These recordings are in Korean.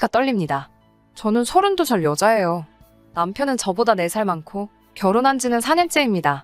팔꿈치가 떨립니다. 저는 32살 여자예요. 남편은 저보다 4살 많고 결혼한 지는 4년째입니다.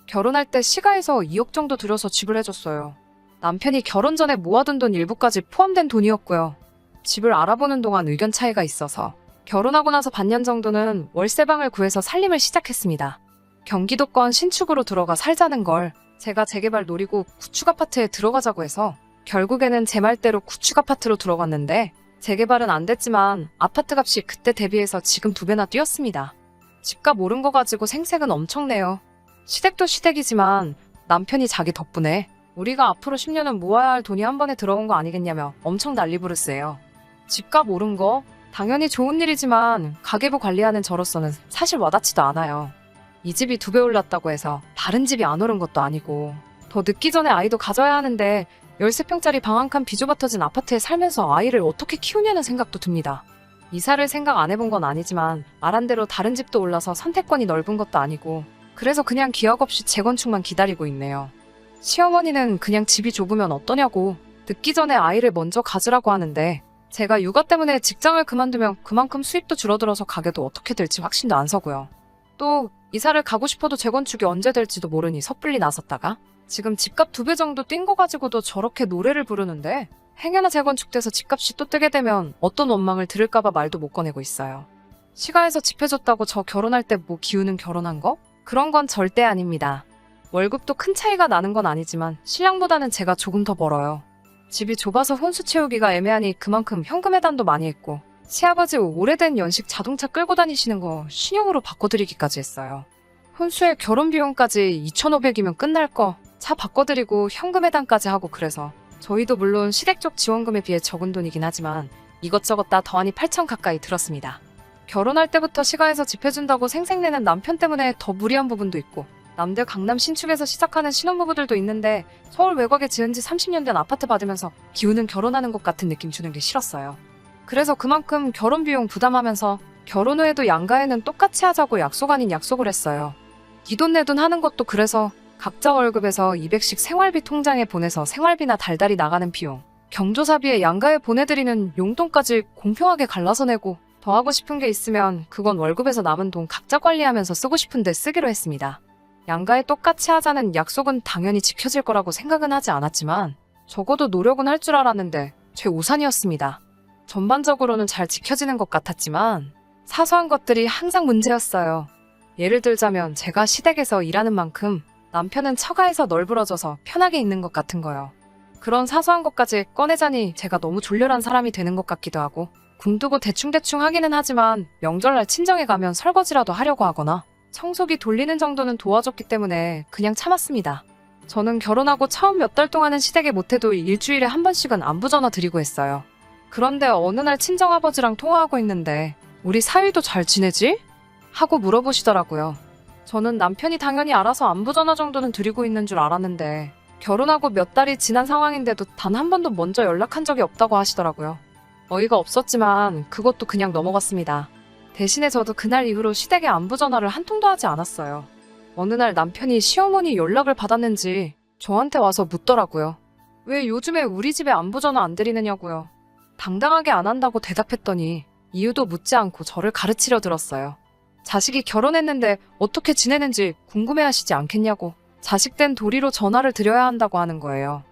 결혼할 때 시가에서 2억 정도 들여서 집을 해줬어요. 남편이 결혼 전에 모아둔 돈 일부까지 포함된 돈이었고요. 집을 알아보는 동안 의견 차이가 있어서 결혼하고 나서 반년 정도는 월세방을 구해서 살림을 시작했습니다. 경기도권 신축으로 들어가 살자는 걸 제가 재개발 노리고 구축 아파트에 들어가자고 해서 결국에는 제 말대로 구축 아파트로 들어갔는데 재개발은 안 됐지만 아파트 값이 그때 대비해서 지금 2배나 뛰었습니다. 집값 오른 거 가지고 생색은 엄청 내요. 시댁도 시댁이지만 남편이 자기 덕분에 우리가 앞으로 10년은 모아야 할 돈이 한 번에 들어온 거 아니겠냐며 엄청 난리부르스예요. 집값 오른 거 당연히 좋은 일이지만 가계부 관리하는 저로서는 사실 와닿지도 않아요. 이 집이 2배 올랐다고 해서 다른 집이 안 오른 것도 아니고 더 늦기 전에 아이도 가져야 하는데 13평짜리 방 한 칸 비좁아 터진 아파트에 살면서 아이를 어떻게 키우냐는 생각도 듭니다. 이사를 생각 안 해본 건 아니지만 말한 대로 다른 집도 올라서 선택권이 넓은 것도 아니고 그래서 그냥 기억 없이 재건축만 기다리고 있네요. 시어머니는 그냥 집이 좁으면 어떠냐고 늦기 전에 아이를 먼저 가지라고 하는데 제가 육아 때문에 직장을 그만두면 그만큼 수입도 줄어들어서 가게도 어떻게 될지 확신도 안 서고요. 또 이사를 가고 싶어도 재건축이 언제 될지도 모르니 섣불리 나섰다가 지금 집값 2배 정도 뛴 거 가지고도 저렇게 노래를 부르는데 행여나 재건축돼서 집값이 또 뜨게 되면 어떤 원망을 들을까봐 말도 못 꺼내고 있어요. 시가에서 집 해줬다고 저 결혼할 때 뭐 기우는 결혼한 거? 그런 건 절대 아닙니다. 월급도 큰 차이가 나는 건 아니지만 신랑보다는 제가 조금 더 벌어요. 집이 좁아서 혼수 채우기가 애매하니 그만큼 현금 해단도 많이 했고 시아버지 오래된 연식 자동차 끌고 다니시는 거 신형으로 바꿔드리기까지 했어요. 혼수에 결혼 비용까지 2,500이면 끝날 거 차 바꿔드리고 현금 해단까지 하고 그래서 저희도 물론 시댁 쪽 지원금에 비해 적은 돈이긴 하지만 이것저것 다 더하니 8천 가까이 들었습니다. 결혼할 때부터 시가에서 집 해준다고 생색내는 남편 때문에 더 무리한 부분도 있고 남들 강남 신축에서 시작하는 신혼부부들도 있는데 서울 외곽에 지은 지 30년 된 아파트 받으면서 기우는 결혼하는 것 같은 느낌 주는 게 싫었어요. 그래서 그만큼 결혼 비용 부담하면서 결혼 후에도 양가에는 똑같이 하자고 약속 아닌 약속을 했어요. 이 돈 내 돈 하는 것도 그래서 각자 월급에서 200씩 생활비 통장에 보내서 생활비나 달달이 나가는 비용, 경조사비에 양가에 보내드리는 용돈까지 공평하게 갈라서 내고 더 하고 싶은 게 있으면 그건 월급에서 남은 돈 각자 관리하면서 쓰고 싶은데 쓰기로 했습니다. 양가에 똑같이 하자는 약속은 당연히 지켜질 거라고 생각은 하지 않았지만 적어도 노력은 할 줄 알았는데 제 오산이었습니다. 전반적으로는 잘 지켜지는 것 같았지만 사소한 것들이 항상 문제였어요. 예를 들자면 제가 시댁에서 일하는 만큼 남편은 처가에서 널브러져서 편하게 있는 것 같은 거요. 그런 사소한 것까지 꺼내자니 제가 너무 졸렬한 사람이 되는 것 같기도 하고 궁두고 대충대충 하기는 하지만 명절날 친정에 가면 설거지라도 하려고 하거나 청소기 돌리는 정도는 도와줬기 때문에 그냥 참았습니다. 저는 결혼하고 처음 몇 달 동안은 시댁에 못해도 일주일에 한 번씩은 안부 전화 드리고 했어요. 그런데 어느 날 친정아버지랑 통화하고 있는데 우리 사위도 잘 지내지? 하고 물어보시더라고요. 저는 남편이 당연히 알아서 안부 전화 정도는 드리고 있는 줄 알았는데 결혼하고 몇 달이 지난 상황인데도 단 한 번도 먼저 연락한 적이 없다고 하시더라고요. 어이가 없었지만 그것도 그냥 넘어갔습니다. 대신에 저도 그날 이후로 시댁에 안부 전화를 한 통도 하지 않았어요. 어느 날 남편이 시어머니 연락을 받았는지 저한테 와서 묻더라고요. 왜 요즘에 우리 집에 안부 전화 안 드리느냐고요. 당당하게 안 한다고 대답했더니 이유도 묻지 않고 저를 가르치려 들었어요. 자식이 결혼했는데 어떻게 지내는지 궁금해하시지 않겠냐고 자식된 도리로 전화를 드려야 한다고 하는 거예요.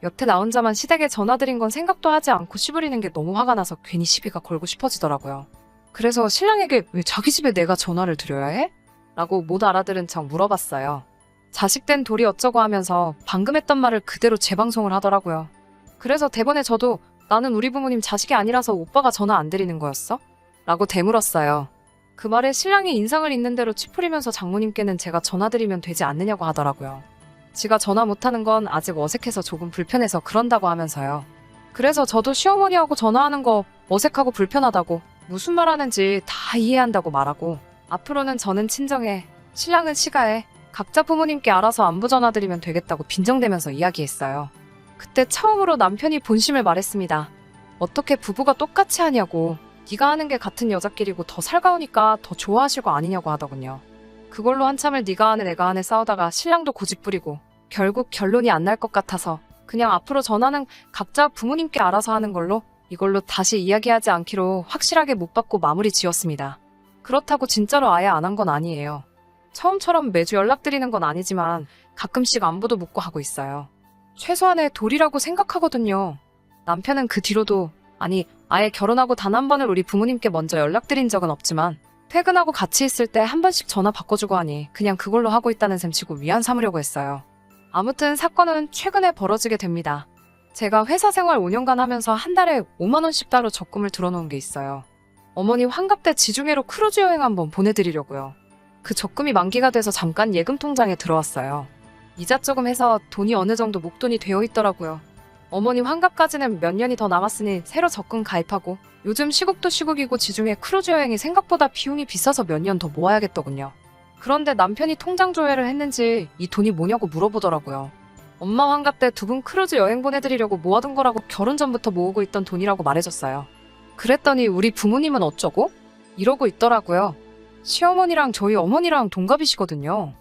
여태 나 혼자만 시댁에 전화드린 건 생각도 하지 않고 씨부리는 게 너무 화가 나서 괜히 시비가 걸고 싶어지더라고요. 그래서 신랑에게 왜 자기 집에 내가 전화를 드려야 해? 라고 못 알아들은 척 물어봤어요. 자식된 도리 어쩌고 하면서 방금 했던 말을 그대로 재방송을 하더라고요. 그래서 대번에 저도 나는 우리 부모님 자식이 아니라서 오빠가 전화 안 드리는 거였어? 라고 되물었어요. 그 말에 신랑이 인상을 있는 대로 찌푸리면서 장모님께는 제가 전화드리면 되지 않느냐고 하더라고요. 지가 전화 못하는 건 아직 어색해서 조금 불편해서 그런다고 하면서요. 그래서 저도 시어머니하고 전화하는 거 어색하고 불편하다고 무슨 말하는지 다 이해한다고 말하고 앞으로는 저는 친정에, 신랑은 시가에 각자 부모님께 알아서 안부 전화드리면 되겠다고 빈정대면서 이야기했어요. 그때 처음으로 남편이 본심을 말했습니다. 어떻게 부부가 똑같이 하냐고. 네가 하는 게 같은 여자끼리고 더 살가우니까 더 좋아하실 거 아니냐고 하더군요. 그걸로 한참을 네가 하네 내가 하네 싸우다가 신랑도 고집 부리고 결국 결론이 안 날 것 같아서 그냥 앞으로 전화는 각자 부모님께 알아서 하는 걸로 이걸로 다시 이야기하지 않기로 확실하게 못 받고 마무리 지었습니다. 그렇다고 진짜로 아예 안 한 건 아니에요. 처음처럼 매주 연락드리는 건 아니지만 가끔씩 안부도 묻고 하고 있어요. 최소한의 도리라고 생각하거든요. 남편은 그 뒤로도, 아니 아예 결혼하고 단 한 번을 우리 부모님께 먼저 연락드린 적은 없지만 퇴근하고 같이 있을 때 한 번씩 전화 바꿔주고 하니 그냥 그걸로 하고 있다는 셈 치고 위안 삼으려고 했어요. 아무튼 사건은 최근에 벌어지게 됩니다. 제가 회사 생활 5년간 하면서 한 달에 5만 원씩 따로 적금을 들어놓은 게 있어요. 어머니 환갑 때 지중해로 크루즈 여행 한번 보내드리려고요. 그 적금이 만기가 돼서 잠깐 예금 통장에 들어왔어요. 이자 조금 해서 돈이 어느 정도 목돈이 되어 있더라고요. 어머니 환갑까지는 몇 년이 더 남았으니 새로 적금 가입하고 요즘 시국도 시국이고 지중해 크루즈 여행이 생각보다 비용이 비싸서 몇 년 더 모아야겠더군요. 그런데 남편이 통장 조회를 했는지 이 돈이 뭐냐고 물어보더라고요. 엄마 환갑 때 두 분 크루즈 여행 보내드리려고 모아둔 거라고 결혼 전부터 모으고 있던 돈이라고 말해줬어요. 그랬더니 우리 부모님은 어쩌고? 이러고 있더라고요. 시어머니랑 저희 어머니랑 동갑이시거든요.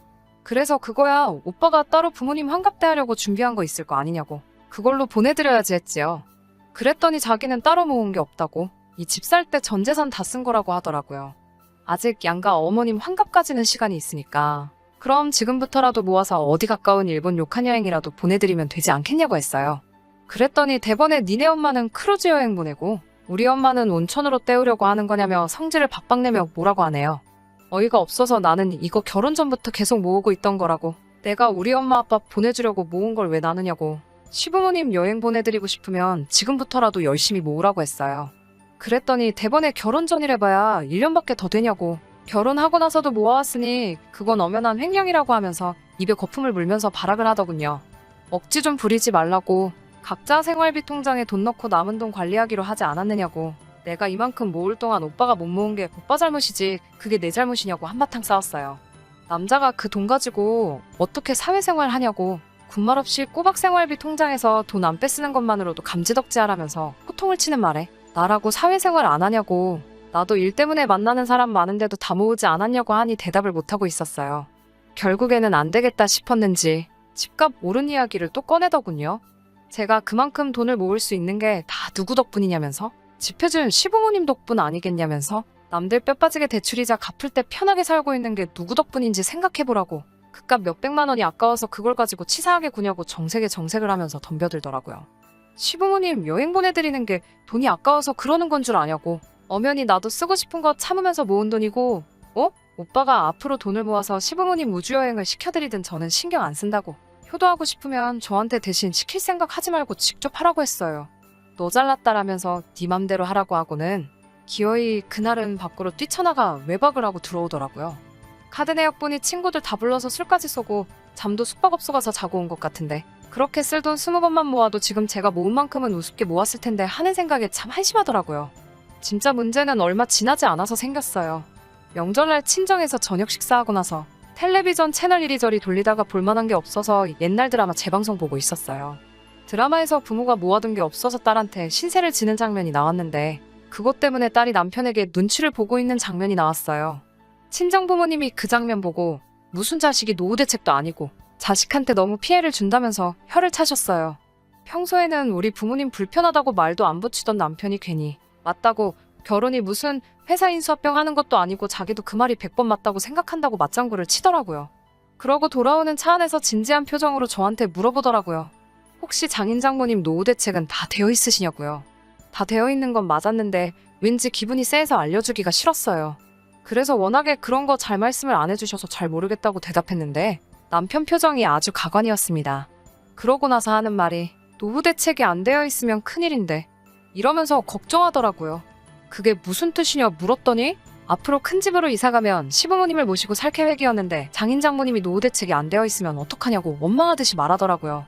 그래서 그거야 오빠가 따로 부모님 환갑 때 하려고 준비한 거 있을 거 아니냐고. 그걸로 보내드려야지 했지요. 그랬더니 자기는 따로 모은 게 없다고. 이 집 살 때 전 재산 다 쓴 거라고 하더라고요. 아직 양가 어머님 환갑까지는 시간이 있으니까 그럼 지금부터라도 모아서 어디 가까운 일본 료칸 여행이라도 보내드리면 되지 않겠냐고 했어요. 그랬더니 대번에 니네 엄마는 크루즈 여행 보내고 우리 엄마는 온천으로 때우려고 하는 거냐며 성질을 박박 내며 뭐라고 하네요. 어이가 없어서 나는 이거 결혼 전부터 계속 모으고 있던 거라고. 내가 우리 엄마 아빠 보내주려고 모은 걸 왜 나누냐고. 시부모님 여행 보내드리고 싶으면 지금부터라도 열심히 모으라고 했어요. 그랬더니 대번에 결혼 전이래봐야 1년밖에 더 되냐고. 결혼하고 나서도 모아왔으니 그건 엄연한 횡령이라고 하면서 입에 거품을 물면서 발악을 하더군요. 억지 좀 부리지 말라고. 각자 생활비 통장에 돈 넣고 남은 돈 관리하기로 하지 않았느냐고. 내가 이만큼 모을 동안 오빠가 못 모은 게 오빠 잘못이지 그게 내 잘못이냐고 한바탕 싸웠어요. 남자가 그 돈 가지고 어떻게 사회생활 하냐고. 군말 없이 꼬박 생활비 통장에서 돈 안 빼쓰는 것만으로도 감지덕지하라면서 호통을 치는 말에 나라고 사회생활 안 하냐고. 나도 일 때문에 만나는 사람 많은데도 다 모으지 않았냐고 하니 대답을 못하고 있었어요. 결국에는 안 되겠다 싶었는지 집값 오른 이야기를 또 꺼내더군요. 제가 그만큼 돈을 모을 수 있는 게 다 누구 덕분이냐면서 집 해준 시부모님 덕분 아니겠냐면서 남들 뼈 빠지게 대출이자 갚을 때 편하게 살고 있는 게 누구 덕분인지 생각해보라고. 그깟 몇백만 원이 아까워서 그걸 가지고 치사하게 구냐고 정색을 하면서 덤벼들더라고요. 시부모님 여행 보내드리는 게 돈이 아까워서 그러는 건 줄 아냐고. 엄연히 나도 쓰고 싶은 거 참으면서 모은 돈이고, 오빠가 앞으로 돈을 모아서 시부모님 우주여행을 시켜드리든 저는 신경 안 쓴다고. 효도하고 싶으면 저한테 대신 시킬 생각 하지 말고 직접 하라고 했어요. 너 잘났다라면서 네 맘대로 하라고 하고는 기어이 그날은 밖으로 뛰쳐나가 외박을 하고 들어오더라고요. 카드 내역 보니 친구들 다 불러서 술까지 쏘고 잠도 숙박업소 가서 자고 온 것 같은데 그렇게 쓸 돈 20번만 모아도 지금 제가 모은 만큼은 우습게 모았을 텐데 하는 생각에 참 한심하더라고요. 진짜 문제는 얼마 지나지 않아서 생겼어요. 명절날 친정에서 저녁 식사하고 나서 텔레비전 채널 이리저리 돌리다가 볼만한 게 없어서 옛날 드라마 재방송 보고 있었어요. 드라마에서 부모가 모아둔 게 없어서 딸한테 신세를 지는 장면이 나왔는데 그것 때문에 딸이 남편에게 눈치를 보고 있는 장면이 나왔어요. 친정부모님이 그 장면 보고 무슨 자식이 노후대책도 아니고 자식한테 너무 피해를 준다면서 혀를 차셨어요. 평소에는 우리 부모님 불편하다고 말도 안 붙이던 남편이 괜히 맞다고 결혼이 무슨 회사 인수합병 하는 것도 아니고 자기도 그 말이 100번 맞다고 생각한다고 맞장구를 치더라고요. 그러고 돌아오는 차 안에서 진지한 표정으로 저한테 물어보더라고요. 혹시 장인 장모님 노후대책은 다 되어 있으시냐고요. 다 되어 있는 건 맞았는데 왠지 기분이 쎄해서 알려주기가 싫었어요. 그래서 워낙에 그런 거 잘 말씀을 안 해주셔서 잘 모르겠다고 대답했는데 남편 표정이 아주 가관이었습니다. 그러고 나서 하는 말이 노후대책이 안 되어 있으면 큰일인데 이러면서 걱정하더라고요. 그게 무슨 뜻이냐 물었더니 앞으로 큰 집으로 이사가면 시부모님을 모시고 살 계획이었는데 장인 장모님이 노후대책이 안 되어 있으면 어떡하냐고 원망하듯이 말하더라고요.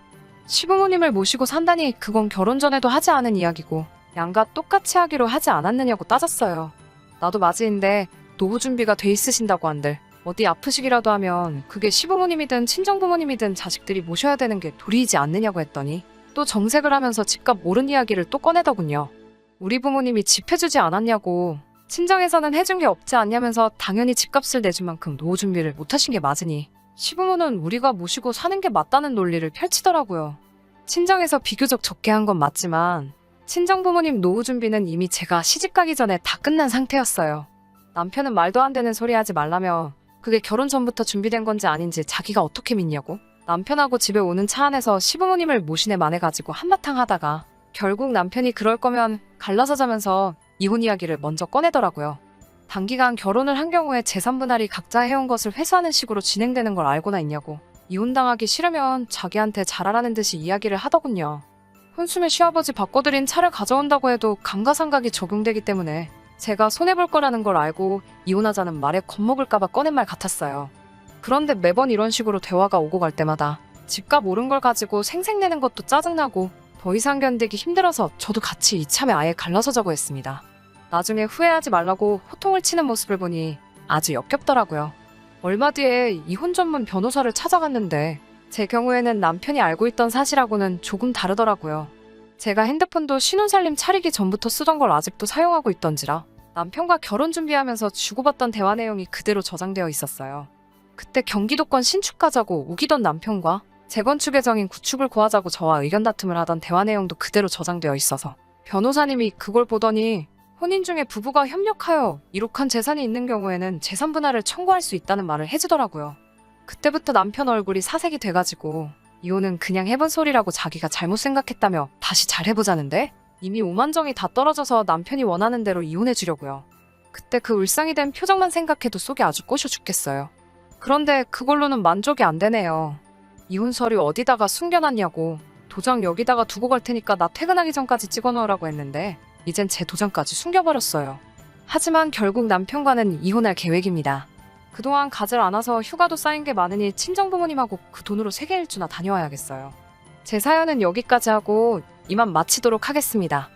시부모님을 모시고 산다니 그건 결혼 전에도 하지 않은 이야기고 양가 똑같이 하기로 하지 않았느냐고 따졌어요. 나도 맞이인데 노후 준비가 돼 있으신다고 한들 어디 아프시기라도 하면 그게 시부모님이든 친정부모님이든 자식들이 모셔야 되는 게 도리이지 않느냐고 했더니 또 정색을 하면서 집값 오른 이야기를 또 꺼내더군요. 우리 부모님이 집 해주지 않았냐고 친정에서는 해준 게 없지 않냐면서 당연히 집값을 내준 만큼 노후 준비를 못하신 게 맞으니 시부모는 우리가 모시고 사는 게 맞다는 논리를 펼치더라고요. 친정에서 비교적 적게 한 건 맞지만 친정 부모님 노후 준비는 이미 제가 시집 가기 전에 다 끝난 상태였어요. 남편은 말도 안 되는 소리 하지 말라며 그게 결혼 전부터 준비된 건지 아닌지 자기가 어떻게 믿냐고. 남편하고 집에 오는 차 안에서 시부모님을 모시네 만해가지고 한바탕 하다가 결국 남편이 그럴 거면 갈라서 자면서 이혼 이야기를 먼저 꺼내더라고요. 단기간 결혼을 한 경우에 재산 분할이 각자 해온 것을 회수하는 식으로 진행되는 걸 알고나 있냐고. 이혼당하기 싫으면 자기한테 잘하라는 듯이 이야기를 하더군요. 혼수매 시아버지 바꿔드린 차를 가져온다고 해도 감가상각이 적용되기 때문에 제가 손해볼 거라는 걸 알고 이혼하자는 말에 겁먹을까봐 꺼낸 말 같았어요. 그런데 매번 이런 식으로 대화가 오고 갈 때마다 집값 오른 걸 가지고 생색내는 것도 짜증나고 더 이상 견디기 힘들어서 저도 같이 이참에 아예 갈라서자고 했습니다. 나중에 후회하지 말라고 호통을 치는 모습을 보니 아주 역겹더라고요. 얼마 뒤에 이혼 전문 변호사를 찾아갔는데 제 경우에는 남편이 알고 있던 사실하고는 조금 다르더라고요. 제가 핸드폰도 신혼살림 차리기 전부터 쓰던 걸 아직도 사용하고 있던지라 남편과 결혼 준비하면서 주고받던 대화 내용이 그대로 저장되어 있었어요. 그때 경기도권 신축하자고 우기던 남편과 재건축 예정인 구축을 구하자고 저와 의견 다툼을 하던 대화 내용도 그대로 저장되어 있어서 변호사님이 그걸 보더니 혼인 중에 부부가 협력하여 이룩한 재산이 있는 경우에는 재산 분할을 청구할 수 있다는 말을 해주더라고요. 그때부터 남편 얼굴이 사색이 돼가지고 이혼은 그냥 해본 소리라고 자기가 잘못 생각했다며 다시 잘 해보자는데 이미 오만정이 다 떨어져서 남편이 원하는 대로 이혼해주려고요. 그때 그 울상이 된 표정만 생각해도 속이 아주 꼬셔 죽겠어요. 그런데 그걸로는 만족이 안 되네요. 이혼 서류 어디다가 숨겨놨냐고. 도장 여기다가 두고 갈 테니까 나 퇴근하기 전까지 찍어놓으라고 했는데 이젠 제 도장까지 숨겨버렸어요. 하지만 결국 남편과는 이혼할 계획입니다. 그동안 가질 않아서 휴가도 쌓인 게 많으니 친정부모님하고 그 돈으로 세계 일주나 다녀와야겠어요. 제 사연은 여기까지 하고 이만 마치도록 하겠습니다.